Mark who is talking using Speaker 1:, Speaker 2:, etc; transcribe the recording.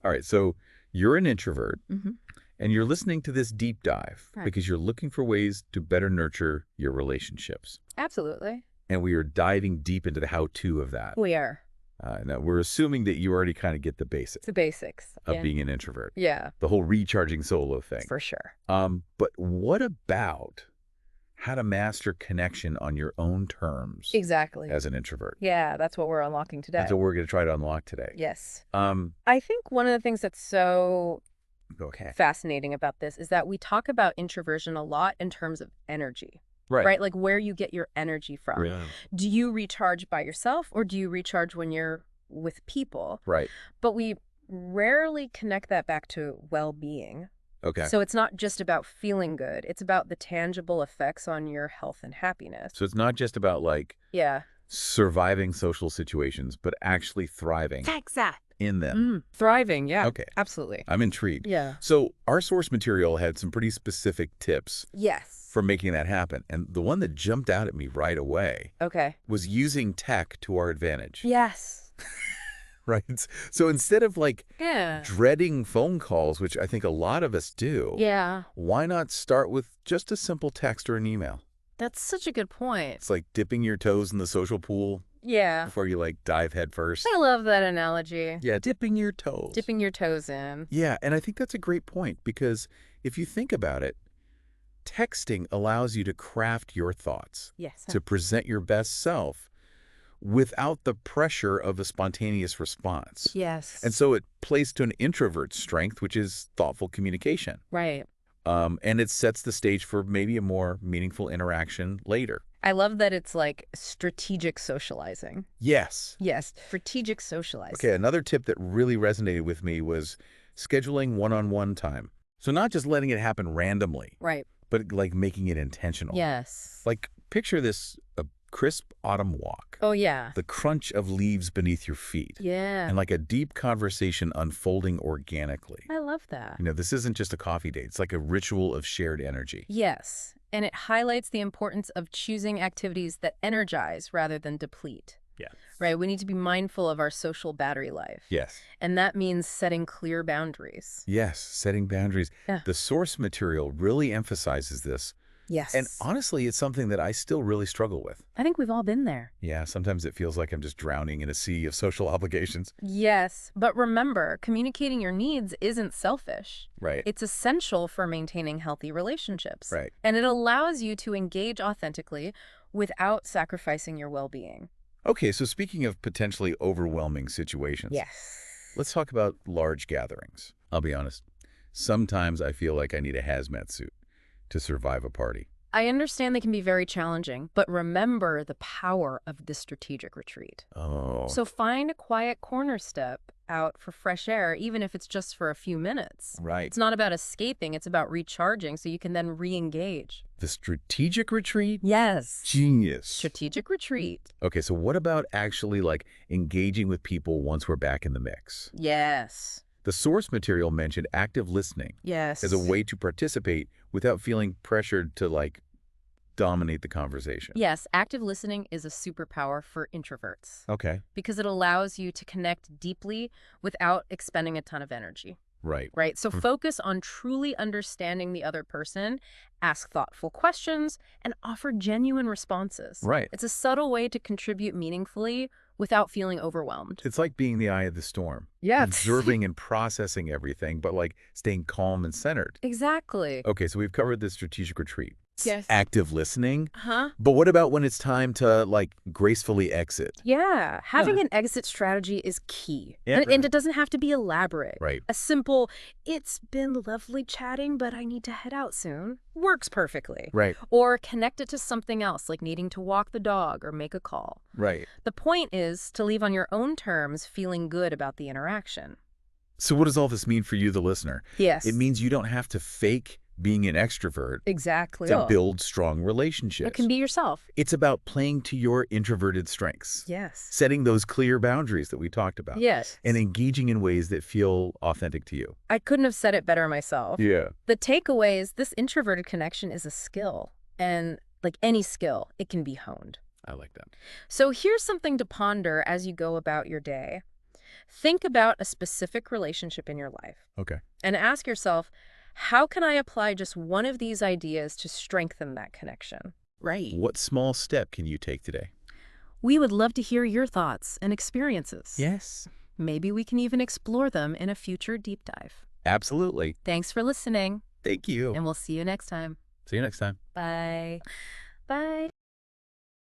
Speaker 1: All right, so you're an introvert,
Speaker 2: Mm-hmm.
Speaker 1: and you're listening to this deep dive
Speaker 2: Right.
Speaker 1: because you're looking for ways to better nurture your relationships.
Speaker 2: Absolutely.
Speaker 1: And we are diving deep into the how-to of that.
Speaker 2: We are.
Speaker 1: Now, we're assuming that you already kind of get the
Speaker 2: It's
Speaker 1: basics
Speaker 2: the basics.
Speaker 1: of being an introvert,
Speaker 2: Yeah,
Speaker 1: the whole recharging solo thing.
Speaker 2: for sure.
Speaker 1: But what about how to master connection on your own terms
Speaker 2: Exactly.
Speaker 1: as an introvert?
Speaker 2: Yeah, that's what we're unlocking today.
Speaker 1: That's what we're going to try to unlock today.
Speaker 2: Yes.
Speaker 1: Um,
Speaker 2: I think one of the things that's so
Speaker 1: okay.
Speaker 2: fascinating about this is that we talk about introversion a lot in terms of energy, right? Like where you get your energy from.
Speaker 1: Yeah.
Speaker 2: Do you recharge by yourself or do you recharge when you're with people?
Speaker 1: Right.
Speaker 2: But we rarely connect that back to well-being.
Speaker 1: Okay.
Speaker 2: So it's not just about feeling good. It's about the tangible effects on your health and happiness.
Speaker 1: So it's not just about like
Speaker 2: Yeah.
Speaker 1: surviving social situations, but actually thriving in them.
Speaker 2: Thriving, yeah.
Speaker 1: Okay.
Speaker 2: Absolutely.
Speaker 1: I'm intrigued.
Speaker 2: Yeah.
Speaker 1: So our source material had some pretty specific tips
Speaker 2: Yes.
Speaker 1: for making that happen. And the one that jumped out at me right away
Speaker 2: Okay.
Speaker 1: was using tech to our advantage.
Speaker 2: Yes.
Speaker 1: Right? So instead of like
Speaker 2: Yeah.
Speaker 1: dreading phone calls, which I think a lot of us do,
Speaker 2: Yeah.
Speaker 1: why not start with just a simple text or an email?
Speaker 2: That's such a good point.
Speaker 1: It's like dipping your toes in the social pool
Speaker 2: Yeah.
Speaker 1: before you like dive head first.
Speaker 2: I love that analogy.
Speaker 1: Yeah, dipping your toes.
Speaker 2: Dipping your toes in.
Speaker 1: Yeah, and I think that's a great point because if you think about it, texting allows you to craft your thoughts,
Speaker 2: Yes.
Speaker 1: to present your best self without the pressure of a spontaneous response.
Speaker 2: Yes.
Speaker 1: And so it plays to an introvert's strength, which is thoughtful communication.
Speaker 2: Right.
Speaker 1: And it sets the stage for maybe a more meaningful interaction later.
Speaker 2: I love that it's like strategic socializing.
Speaker 1: Yes.
Speaker 2: Yes. Strategic socializing.
Speaker 1: Okay, another tip that really resonated with me was scheduling one-on-one time. So not just letting it happen randomly,
Speaker 2: Right.
Speaker 1: but like making it intentional.
Speaker 2: Yes.
Speaker 1: Like picture this, a crisp autumn walk,
Speaker 2: Oh, yeah.
Speaker 1: the crunch of leaves beneath your feet,
Speaker 2: Yeah.
Speaker 1: and like a deep conversation unfolding organically.
Speaker 2: I love that.
Speaker 1: You know, this isn't just a coffee date. It's like a ritual of shared energy.
Speaker 2: Yes. And it highlights the importance of choosing activities that energize rather than deplete.
Speaker 1: Yeah.
Speaker 2: Right? We need to be mindful of our social battery life.
Speaker 1: Yes.
Speaker 2: And that means setting clear boundaries.
Speaker 1: Yes, setting boundaries.
Speaker 2: Yeah.
Speaker 1: The source material really emphasizes this.
Speaker 2: Yes.
Speaker 1: And honestly, it's something that I still really struggle with.
Speaker 2: I think we've all been there.
Speaker 1: Yeah, sometimes it feels like I'm just drowning in a sea of social obligations.
Speaker 2: Yes. But remember, communicating your needs isn't selfish.
Speaker 1: Right.
Speaker 2: It's essential for maintaining healthy relationships.
Speaker 1: Right.
Speaker 2: And it allows you to engage authentically without sacrificing your well-being.
Speaker 1: Okay, so speaking of potentially overwhelming situations,
Speaker 2: Yes.
Speaker 1: let's talk about large gatherings. I'll be honest. Sometimes I feel like I need a hazmat suit to survive a party.
Speaker 2: I understand they can be very challenging, but remember the power of this strategic retreat.
Speaker 1: Oh.
Speaker 2: So find a quiet corner step out for fresh air, even if it's just for a few minutes.
Speaker 1: Right.
Speaker 2: It's not about escaping, it's about recharging so you can then re-engage.
Speaker 1: The strategic retreat?
Speaker 2: Yes.
Speaker 1: Genius.
Speaker 2: Strategic retreat.
Speaker 1: Okay, so what about actually like engaging with people once we're back in the mix?
Speaker 2: Yes.
Speaker 1: The source material mentioned active listening
Speaker 2: Yes.
Speaker 1: as a way to participate without feeling pressured to like dominate the conversation.
Speaker 2: Yes, active listening is a superpower for introverts
Speaker 1: Okay.
Speaker 2: because it allows you to connect deeply without expending a ton of energy.
Speaker 1: Right.
Speaker 2: Right? So focus on truly understanding the other person, ask thoughtful questions, and offer genuine responses.
Speaker 1: Right.
Speaker 2: It's a subtle way to contribute meaningfully without feeling overwhelmed.
Speaker 1: It's like being the eye of the storm.
Speaker 2: Yeah.
Speaker 1: Observing and processing everything, but like staying calm and centered.
Speaker 2: Exactly.
Speaker 1: Okay, so we've covered the strategic retreat.
Speaker 2: Yes.
Speaker 1: Active listening.
Speaker 2: Huh?
Speaker 1: But what about when it's time to like gracefully exit?
Speaker 2: Yeah. Having an exit strategy is key.
Speaker 1: Yeah.
Speaker 2: And it doesn't have to be elaborate.
Speaker 1: Right.
Speaker 2: A simple, it's been lovely chatting, but I need to head out soon, works perfectly.
Speaker 1: Right.
Speaker 2: Or connect it to something else, like needing to walk the dog or make a call.
Speaker 1: Right.
Speaker 2: The point is to leave on your own terms, feeling good about the interaction.
Speaker 1: So what does all this mean for you, the listener?
Speaker 2: Yes.
Speaker 1: It means you don't have to fake being an extrovert
Speaker 2: exactly.
Speaker 1: to build strong relationships.
Speaker 2: It can be yourself.
Speaker 1: It's about playing to your introverted strengths.
Speaker 2: Yes.
Speaker 1: Setting those clear boundaries that we talked about.
Speaker 2: Yes.
Speaker 1: And engaging in ways that feel authentic to you.
Speaker 2: I couldn't have said it better myself.
Speaker 1: Yeah.
Speaker 2: The takeaway is this introverted connection is a skill. And like any skill, it can be honed.
Speaker 1: I like that.
Speaker 2: So here's something to ponder as you go about your day. Think about a specific relationship in your life
Speaker 1: Okay.
Speaker 2: and ask yourself, how can I apply just one of these ideas to strengthen that connection?
Speaker 3: Right.
Speaker 1: What small step can you take today?
Speaker 2: We would love to hear your thoughts and experiences.
Speaker 3: Yes.
Speaker 2: Maybe we can even explore them in a future deep dive.
Speaker 1: Absolutely.
Speaker 2: Thanks for listening,
Speaker 1: Thank you.
Speaker 2: and we'll see you next time.
Speaker 1: See you next time.
Speaker 2: Bye. Bye.